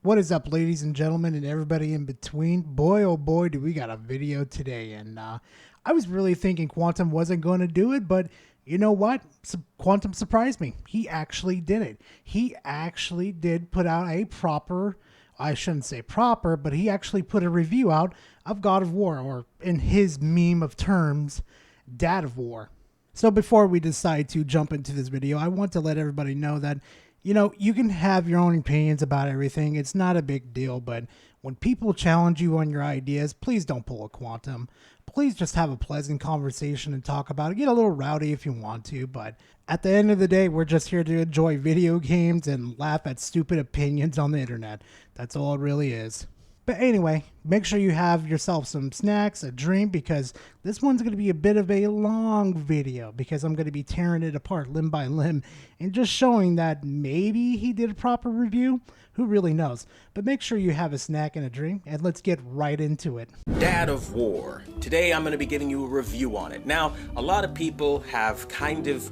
What is up, ladies and gentlemen, and everybody in between? Boy, oh boy, do we got a video today. And I was really thinking Quantum wasn't going to do it, but you know what? Quantum surprised me. He actually did it. He actually did put out a proper, I shouldn't say proper, but he actually put a review out of God of War, or in his meme of terms, Dad of War. So before we decide to jump into this video, I want to let everybody know that you can have your own opinions about everything. It's not a big deal, but when people challenge you on your ideas, please don't pull a Quantum. Please just have a pleasant conversation and talk about it. Get a little rowdy if you want to, but at the end of the day, we're just here to enjoy video games and laugh at stupid opinions on the internet. That's all it really is. But anyway, make sure you have yourself some snacks, a drink, because this one's going to be a bit of a long video because I'm going to be tearing it apart limb by limb and just showing that maybe he did a proper review. Who really knows? But make sure you have a snack and a drink, and let's get right into it. Dad of War. Today I'm going to be giving you a review on it. Now, a lot of people have kind of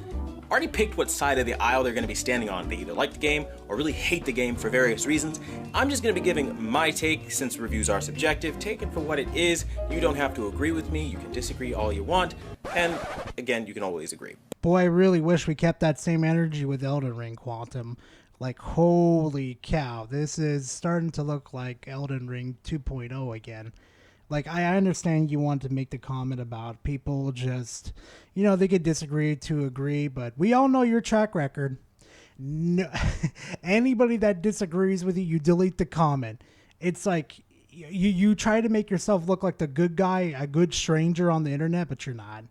already picked what side of the aisle they're going to be standing on. They either like the game or really hate the game for various reasons. I'm just going to be giving my take, since reviews are subjective. Take it for what it is. You don't have to agree with me. You can disagree all you want. And again, you can always agree. Boy, I really wish we kept that same energy with Elden Ring, Quantum. Like, holy cow, this is starting to look like Elden Ring 2.0 again. Like, I understand you want to make the comment about people just, they could disagree to agree, but we all know your track record. No, anybody that disagrees with you, you delete the comment. It's like you try to make yourself look like the good guy, a good stranger on the internet, but you're not.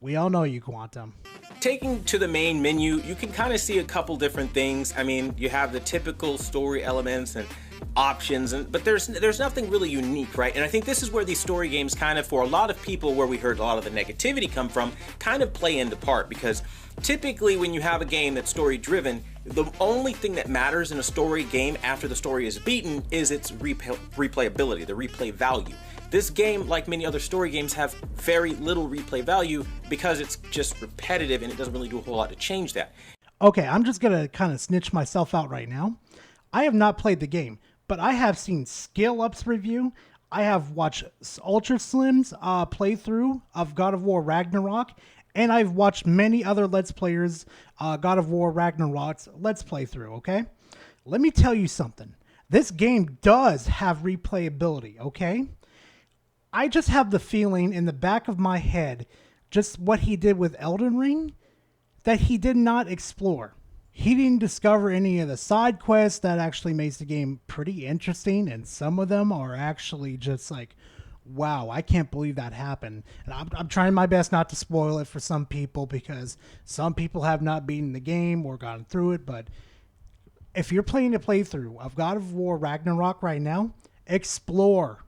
We all know you, Quantum. Taking to the main menu, you can kind of see a couple different things. I mean, you have the typical story elements and options, but there's nothing really unique, right? And I think this is where these story games kind of, for a lot of people, where we heard a lot of the negativity come from, kind of play into part, because typically when you have a game that's story driven, the only thing that matters in a story game after the story is beaten is its replayability, the replay value. This game, like many other story games, have very little replay value because it's just repetitive and it doesn't really do a whole lot to change that. Okay, I'm just going to kind of snitch myself out right now. I have not played the game, but I have seen Scale Up's review. I have watched Ultra Slim's playthrough of God of War Ragnarok, and I've watched many other Let's Players God of War Ragnarok's Let's Playthrough, okay? Let me tell you something. This game does have replayability, okay? I just have the feeling in the back of my head, just what he did with Elden Ring, that he did not explore. He didn't discover any of the side quests that actually makes the game pretty interesting, and some of them are actually just like, wow, I can't believe that happened. And I'm trying my best not to spoil it for some people, because some people have not beaten the game or gotten through it, but if you're playing a playthrough of God of War Ragnarok right now, explore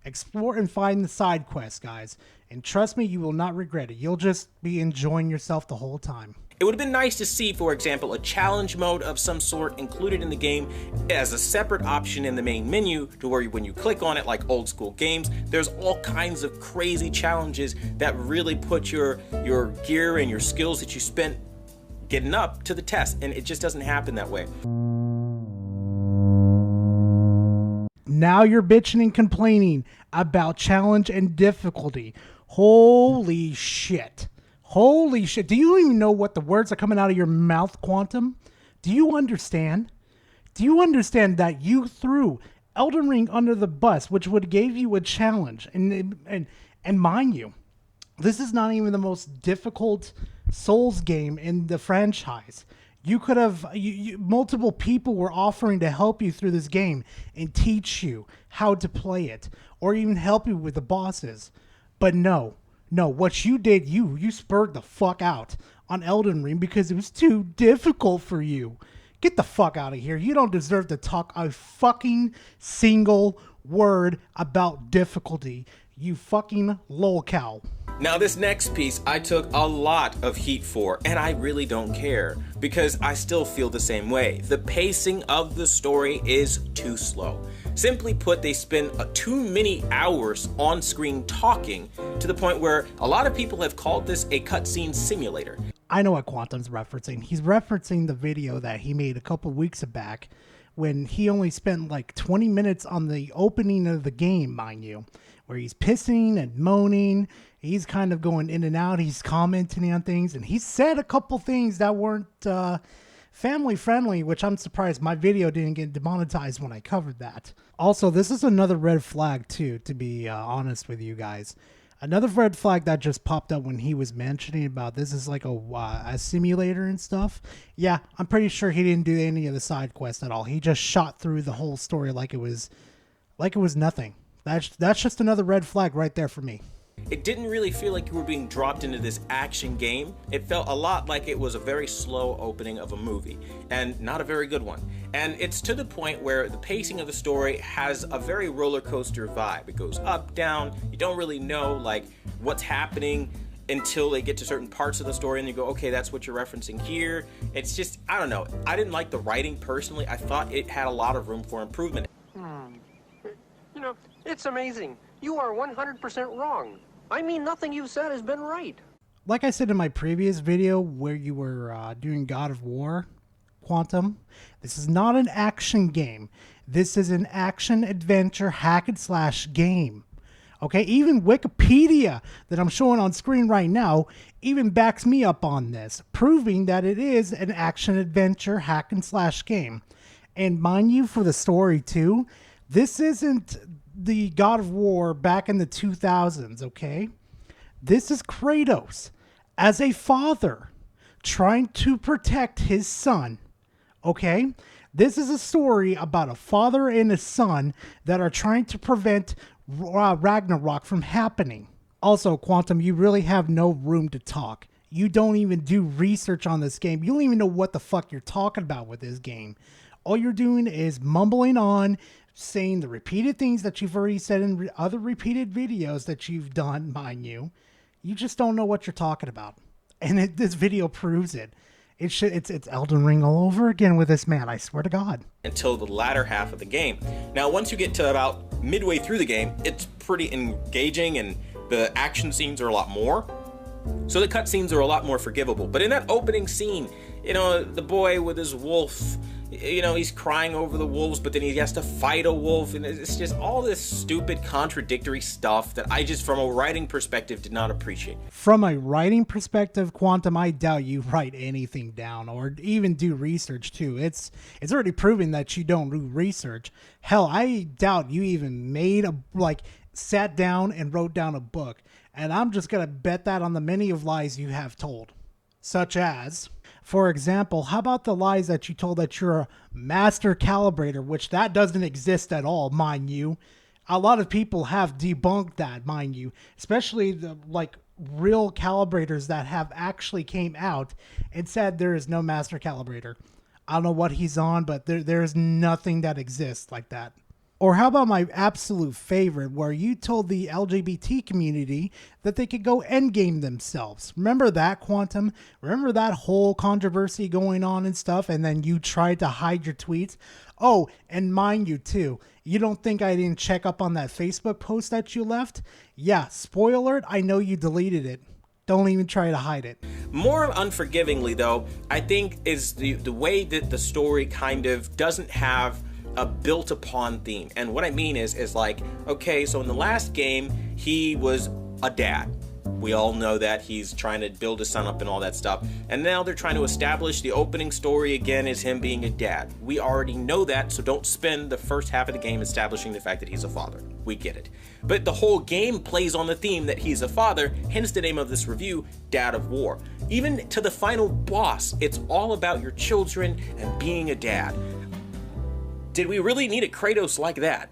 and find the side quests, guys. And trust me, you will not regret it. You'll just be enjoying yourself the whole time. It would have been nice to see, for example, a challenge mode of some sort included in the game as a separate option in the main menu, to where when you click on it, like old school games, there's all kinds of crazy challenges that really put your gear and your skills that you spent getting up to the test, and it just doesn't happen that way. Now you're bitching and complaining about challenge and difficulty. Holy shit. Holy shit. Do you even know what the words are coming out of your mouth, Quantum? Do you understand? Do you understand that you threw Elden Ring under the bus, which would give you a challenge? And mind you, this is not even the most difficult Souls game in the franchise. You could have, multiple people were offering to help you through this game and teach you how to play it, or even help you with the bosses. But no, what you did, you spurred the fuck out on Elden Ring because it was too difficult for you. Get the fuck out of here. You don't deserve to talk a fucking single word about difficulty. You fucking lolcow. Now this next piece I took a lot of heat for, and I really don't care, because I still feel the same way. The pacing of the story is too slow. Simply put, they spend too many hours on screen talking, to the point where a lot of people have called this a cutscene simulator. I know what Quantum's referencing. He's referencing the video that he made a couple weeks back when he only spent like 20 minutes on the opening of the game, mind you, where he's pissing and moaning. He's kind of going in and out. He's commenting on things, and he said a couple things that weren't family friendly, which I'm surprised my video didn't get demonetized when I covered that. Also, this is another red flag too, to be honest with you guys. Another red flag that just popped up when he was mentioning about this is like a simulator and stuff. Yeah, I'm pretty sure he didn't do any of the side quests at all. He just shot through the whole story like it was nothing. That's just another red flag right there for me. It didn't really feel like you were being dropped into this action game. It felt a lot like it was a very slow opening of a movie, and not a very good one. And it's to the point where the pacing of the story has a very roller coaster vibe. It goes up, down, you don't really know like what's happening until they get to certain parts of the story and you go, okay, that's what you're referencing here. It's just, I don't know. I didn't like the writing personally. I thought it had a lot of room for improvement. You know, it's amazing. You are 100% wrong. I mean, nothing you've said has been right. Like I said in my previous video where you were doing God of War, Quantum, this is not an action game. This is an action adventure hack and slash game. Okay, even Wikipedia that I'm showing on screen right now even backs me up on this, proving that it is an action adventure hack and slash game. And mind you, for the story too, this isn't the God of War back in the 2000s, okay? This is Kratos as a father trying to protect his son, okay? This is a story about a father and a son that are trying to prevent Ragnarok from happening. Also, Quantum, you really have no room to talk. You don't even do research on this game. You don't even know what the fuck you're talking about with this game. All you're doing is mumbling on, saying the repeated things that you've already said in other repeated videos that you've done, mind you. You just don't know what you're talking about. And this video proves it. It's Elden Ring all over again with this man, I swear to God. Until the latter half of the game. Now, once you get to about midway through the game, it's pretty engaging and the action scenes are a lot more. So the cutscenes are a lot more forgivable. But in that opening scene, you know, the boy with his wolf, you know, he's crying over the wolves, but then he has to fight a wolf, and it's just all this stupid contradictory stuff that I just, from a writing perspective, did not appreciate. From a writing perspective, Quantum, I doubt you write anything down or even do research too. It's already proven that you don't do research. Hell, I doubt you even sat down and wrote down a book. And I'm just gonna bet that on the many of lies you have told. Such as, for example, how about the lies that you told that you're a master calibrator, which that doesn't exist at all, mind you. A lot of people have debunked that, mind you, especially the real calibrators that have actually came out and said there is no master calibrator. I don't know what he's on, but there is nothing that exists like that. Or how about my absolute favorite, where you told the LGBT community that they could go endgame themselves. Remember that, Quantum? Remember that whole controversy going on and stuff, and then you tried to hide your tweets? Oh, and mind you too, you don't think I didn't check up on that Facebook post that you left? Yeah, spoiler alert, I know you deleted it. Don't even try to hide it. More unforgivingly, though, I think is the way that the story kind of doesn't have a built upon theme. And what I mean is like, okay, so in the last game, he was a dad. We all know that he's trying to build his son up and all that stuff. And now they're trying to establish the opening story again as him being a dad. We already know that, so don't spend the first half of the game establishing the fact that he's a father. We get it. But the whole game plays on the theme that he's a father, hence the name of this review, Dad of War. Even to the final boss, it's all about your children and being a dad. Did we really need a Kratos like that?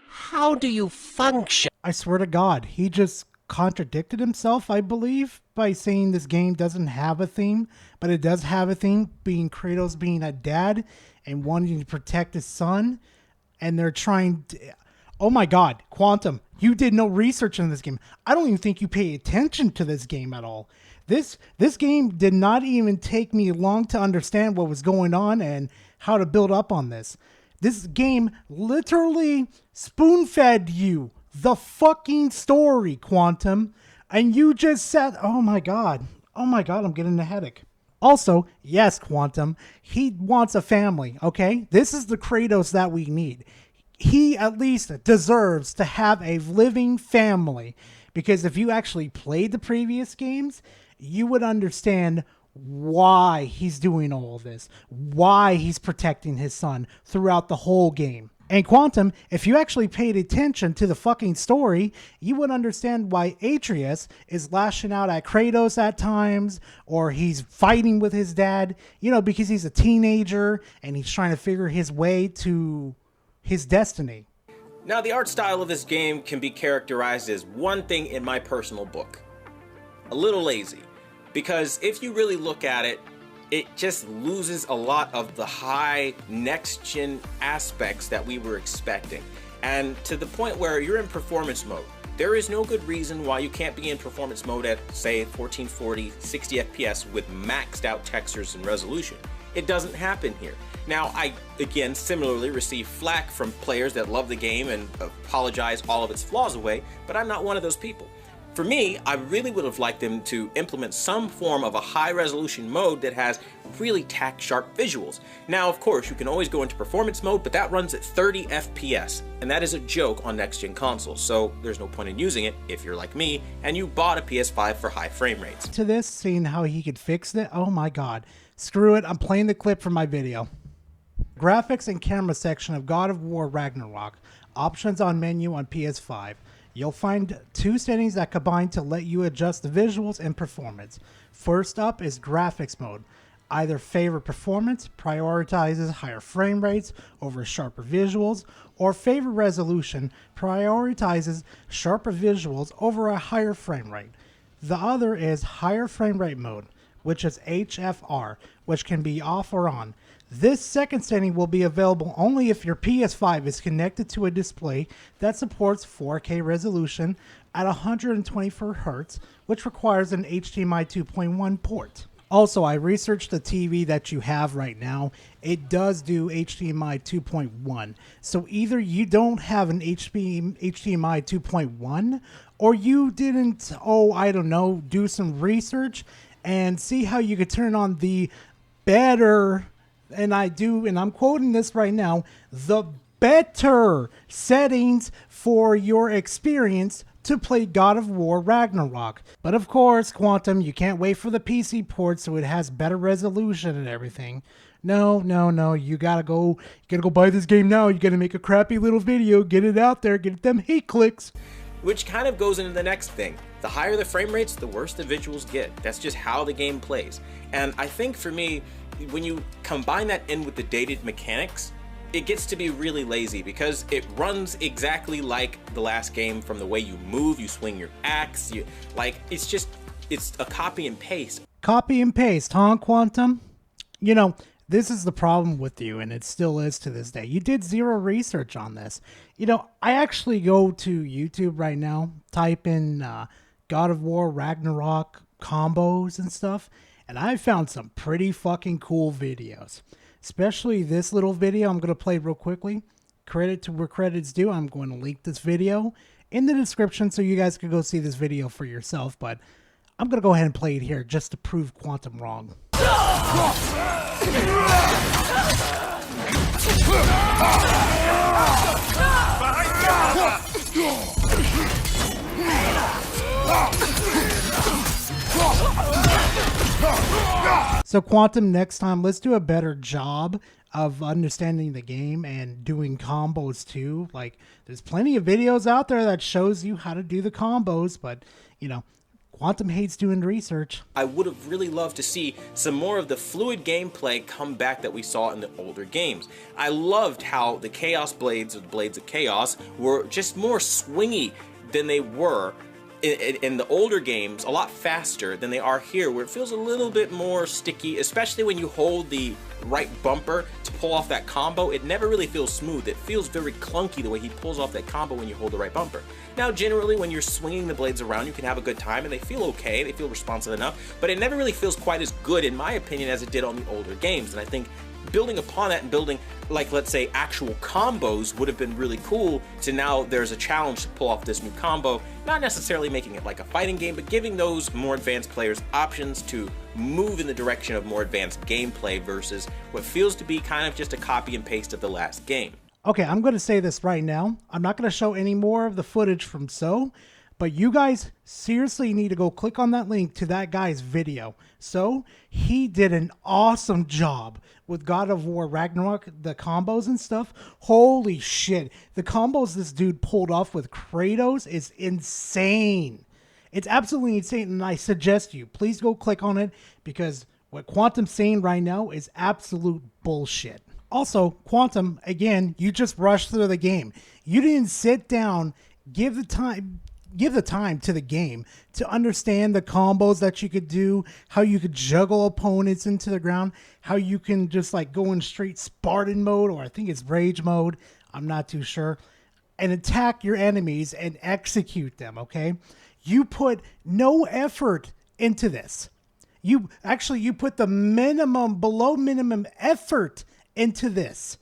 How do you function? I swear to God, he just contradicted himself, I believe, by saying this game doesn't have a theme, but it does have a theme, being Kratos being a dad and wanting to protect his son, and they're trying to... Oh my God, Quantum, you did no research in this game. I don't even think you pay attention to this game at all. This game did not even take me long to understand what was going on and how to build up on this. This game literally spoon-fed you the fucking story, Quantum. And you just said, oh my God, I'm getting a headache. Also, yes, Quantum, he wants a family, okay? This is the Kratos that we need. He at least deserves to have a living family, because if you actually played the previous games, you would understand why he's doing all this, why he's protecting his son throughout the whole game. And Quantum, if you actually paid attention to the fucking story, you would understand why Atreus is lashing out at Kratos at times, or he's fighting with his dad, because he's a teenager and he's trying to figure his way to his destiny. Now, the art style of this game can be characterized as one thing in my personal book: a little lazy. Because if you really look at it, it just loses a lot of the high next-gen aspects that we were expecting. And to the point where you're in performance mode, there is no good reason why you can't be in performance mode at, say, 1440, 60 FPS with maxed out textures and resolution. It doesn't happen here. Now, I, again, similarly receive flack from players that love the game and apologize all of its flaws away, but I'm not one of those people. For me, I really would have liked them to implement some form of a high-resolution mode that has really tack-sharp visuals. Now, of course, you can always go into performance mode, but that runs at 30 FPS, and that is a joke on next-gen consoles, so there's no point in using it if you're like me and you bought a PS5 for high frame rates. To this, seeing how he could fix it, oh my god. Screw it, I'm playing the clip for my video. Graphics and camera section of God of War Ragnarok. Options on menu on PS5. You'll find two settings that combine to let you adjust the visuals and performance. First up is graphics mode. Either favor performance, prioritizes higher frame rates over sharper visuals, or favor resolution, prioritizes sharper visuals over a higher frame rate. The other is higher frame rate mode, which is HFR, which can be off or on. This second setting will be available only if your PS5 is connected to a display that supports 4K resolution at 124 Hz, which requires an HDMI 2.1 port. Also, I researched the TV that you have right now. It does do HDMI 2.1. So either you don't have an HDMI 2.1, or you didn't, do some research and see how you could turn on the better, and I'm quoting this right now, the better settings for your experience to play God of War Ragnarok. But of course, Quantum, you can't wait for the PC port so it has better resolution and everything. No, you gotta go buy this game now. You gotta make a crappy little video, get it out there, get them hate clicks. Which kind of goes into the next thing. The higher the frame rates, the worse the visuals get. That's just how the game plays. And I think for me, when you combine that in with the dated mechanics, it gets to be really lazy because it runs exactly like the last game from the way you move, you swing your axe, it's a copy and paste. Copy and paste, huh, Quantum? This is the problem with you, and it still is to this day. You did zero research on this. I actually go to YouTube right now, type in God of War Ragnarok combos and stuff, and I found some pretty fucking cool videos. Especially this little video I'm going to play real quickly. Credit to where credit's due. I'm going to link this video in the description so you guys can go see this video for yourself, but I'm going to go ahead and play it here just to prove Quantum wrong. So Quantum, next time, let's do a better job of understanding the game and doing combos too. Like, there's plenty of videos out there that shows you how to do the combos, but, Quantum hates doing research. I would have really loved to see some more of the fluid gameplay come back that we saw in the older games. I loved how the Chaos Blades, or the Blades of Chaos, were just more swingy than they were in the older games, a lot faster than they are here, where it feels a little bit more sticky, especially when you hold the right bumper to pull off that combo. It never really feels smooth. It feels very clunky the way he pulls off that combo when you hold the right bumper. Now, generally, when you're swinging the blades around, you can have a good time, and they feel okay, they feel responsive enough, but it never really feels quite as good, in my opinion, as it did on the older games, and I think building upon that and building, like, let's say, actual combos would have been really cool. So now there's a challenge to pull off this new combo, not necessarily making it like a fighting game, but giving those more advanced players options to move in the direction of more advanced gameplay versus what feels to be kind of just a copy and paste of the last game. Okay, I'm going to say this right now. I'm not going to show any more of the footage from So, but you guys seriously need to go click on that link to that guy's video. So, he did an awesome job with God of War Ragnarok, the combos and stuff. Holy shit. The combos this dude pulled off with Kratos is insane. It's absolutely insane, and I suggest you, please go click on it, because what Quantum's saying right now is absolute bullshit. Also, Quantum, again, you just rushed through the game. You didn't sit down, give the time to the game to understand the combos that you could do, how you could juggle opponents into the ground, how you can just like go in straight Spartan mode, or I think it's rage mode, I'm not too sure, and attack your enemies and execute them, okay? You put no effort into this. You put the below minimum effort into this.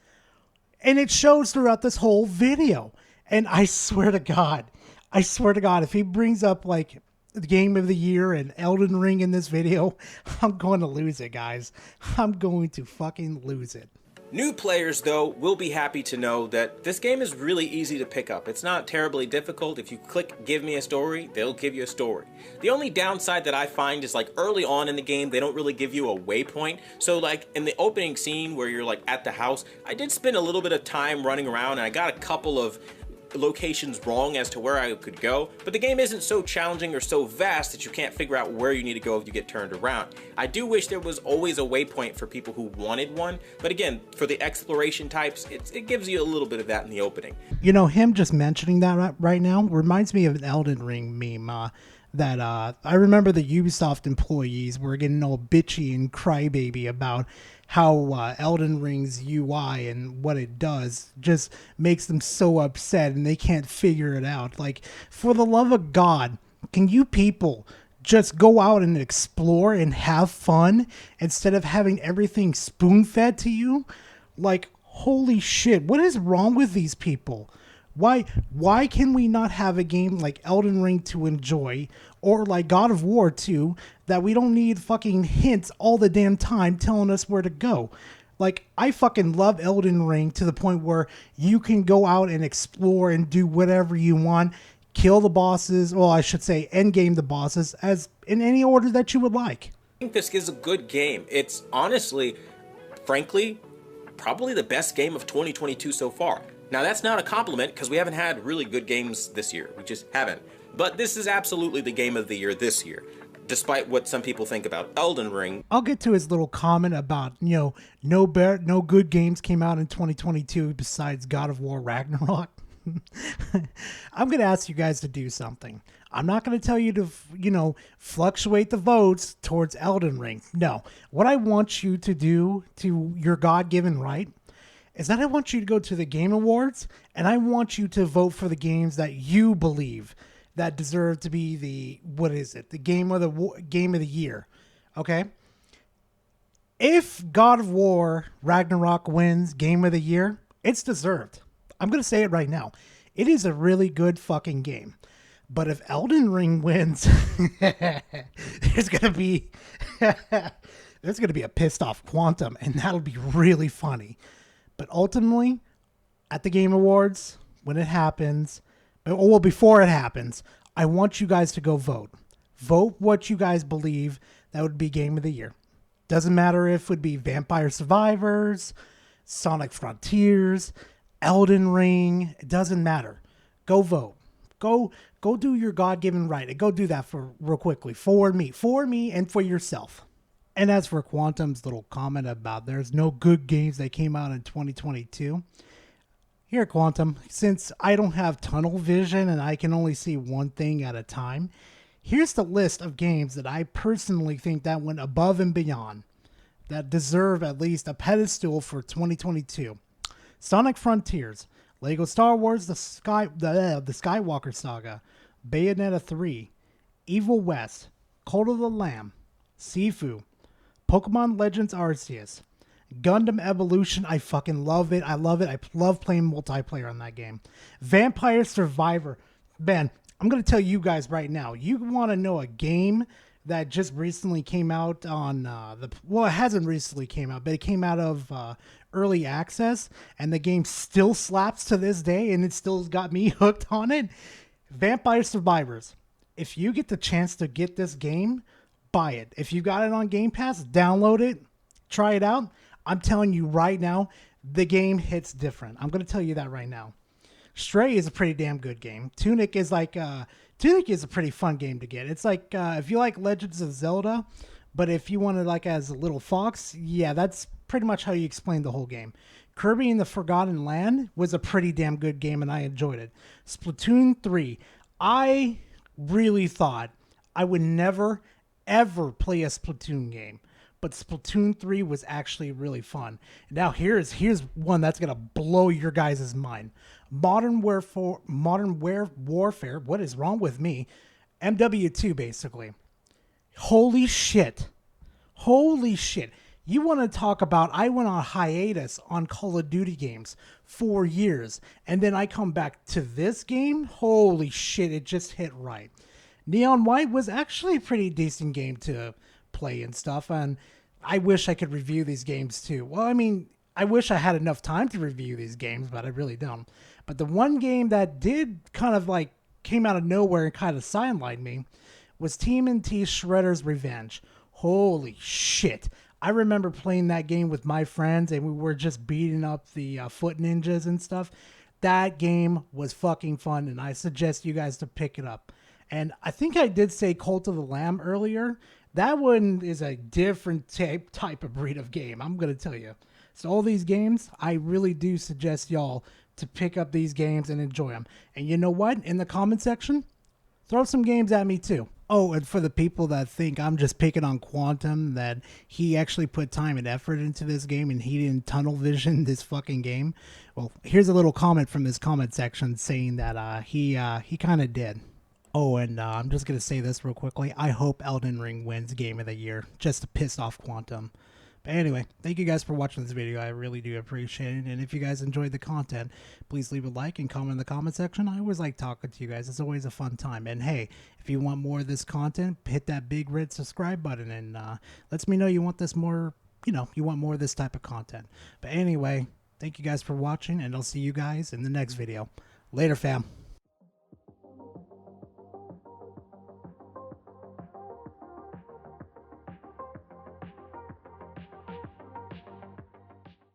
And it shows throughout this whole video. And I swear to God, if he brings up like the Game of the Year and Elden Ring in this video, I'm going to lose it, guys. I'm going to fucking lose it. New players, though, will be happy to know that this game is really easy to pick up. It's not terribly difficult. If you click Give Me a Story, they'll give you a story. The only downside that I find is, like, early on in the game, they don't really give you a waypoint. So, like, in the opening scene where you're, like, at the house, I did spend a little bit of time running around, and I got a couple of locations wrong as to where I could go, but the game isn't so challenging or so vast that you can't figure out where you need to go if you get turned around. I do wish there was always a waypoint for people who wanted one, but again, for the exploration types, it gives you a little bit of that in the opening. You know, him just mentioning that right now reminds me of an Elden Ring meme that I remember the Ubisoft employees were getting all bitchy and crybaby about how Elden Ring's UI and what it does just makes them so upset and they can't figure it out. Like, for the love of God, can you people just go out and explore and have fun instead of having everything spoon-fed to you? Like, holy shit, what is wrong with these people? Why can we not have a game like Elden Ring to enjoy, or like God of War 2, that we don't need fucking hints all the damn time telling us where to go? Like, I fucking love Elden Ring to the point where you can go out and explore and do whatever you want, kill the bosses, well, I should say end game the bosses, as in any order that you would like. I think this is a good game. It's honestly, frankly, probably the best game of 2022 so far. Now, that's not a compliment, because we haven't had really good games this year. We just haven't. But this is absolutely the game of the year this year, despite what some people think about Elden Ring. I'll get to his little comment about, you know, no good games came out in 2022 besides God of War Ragnarok. I'm going to ask you guys to do something. I'm not going to tell you to, you know, fluctuate the votes towards Elden Ring. No. What I want you to do, to your God-given right, is that I want you to go to the Game Awards, and I want you to vote for the games that you believe that deserve to be the, what is it, the game of the year, okay? If God of War Ragnarok wins Game of the Year, it's deserved. I'm going to say it right now. It is a really good fucking game. But if Elden Ring wins, there's going to be a pissed off Quantum, and that'll be really funny. But ultimately, at the Game Awards, when it happens, well, before it happens, I want you guys to go vote. Vote what you guys believe that would be Game of the Year. Doesn't matter if it would be Vampire Survivors, Sonic Frontiers, Elden Ring. It doesn't matter. Go vote. Go do your God-given right. And go do that real quickly for me and for yourself. And as for Quantum's little comment about there's no good games that came out in 2022, here, Quantum, since I don't have tunnel vision and I can only see one thing at a time, here's the list of games that I personally think that went above and beyond, that deserve at least a pedestal for 2022. Sonic Frontiers, Lego Star Wars, the Skywalker Saga, Bayonetta 3, Evil West, Cult of the Lamb, Sifu, Pokemon Legends Arceus, Gundam Evolution, I fucking love it. I love it. I love playing multiplayer on that game. Vampire Survivor. Man, I'm going to tell you guys right now, you want to know a game that just recently came out on well, it hasn't recently came out, but it came out of early access, and the game still slaps to this day, and it still got me hooked on it. Vampire Survivors. If you get the chance to get this game, buy it. If you got it on Game Pass, download it, try it out. I'm telling you right now, the game hits different. I'm going to tell you that right now. Stray is a pretty damn good game. Tunic is Tunic is a pretty fun game to get. It's like if you like Legends of Zelda, but if you want to like as a little fox, yeah, that's pretty much how you explain the whole game. Kirby and the Forgotten Land was a pretty damn good game, and I enjoyed it. Splatoon 3, I really thought I would never ever play a Splatoon game, but Splatoon 3 was actually really fun. Now here's one that's gonna blow your guys' mind. Modern Warfare. What is wrong with me? MW2 basically. Holy shit. You want to talk about, I went on hiatus on Call of Duty games 4 years, and then I come back to this game? Holy shit, it just hit right. Neon White was actually a pretty decent game to play and stuff, and I wish I could review these games too. Well, I mean, I wish I had enough time to review these games, but I really don't. But the one game that did kind of like came out of nowhere and kind of sidelined me was TMNT Shredder's Revenge. Holy shit. I remember playing that game with my friends, and we were just beating up the foot ninjas and stuff. That game was fucking fun, and I suggest you guys to pick it up. And I think I did say Cult of the Lamb earlier. That one is a different type of breed of game, I'm going to tell you. So all these games, I really do suggest y'all to pick up these games and enjoy them. And you know what? In the comment section, throw some games at me too. Oh, and for the people that think I'm just picking on Quantum, that he actually put time and effort into this game and he didn't tunnel vision this fucking game, well, here's a little comment from his comment section saying that he kind of did. Oh, and I'm just going to say this real quickly. I hope Elden Ring wins Game of the Year, just to piss off Quantum. But anyway, thank you guys for watching this video. I really do appreciate it. And if you guys enjoyed the content, please leave a like and comment in the comment section. I always like talking to you guys. It's always a fun time. And hey, if you want more of this content, hit that big red subscribe button and lets me know you want this more, you want more of this type of content. But anyway, thank you guys for watching, and I'll see you guys in the next video. Later, fam.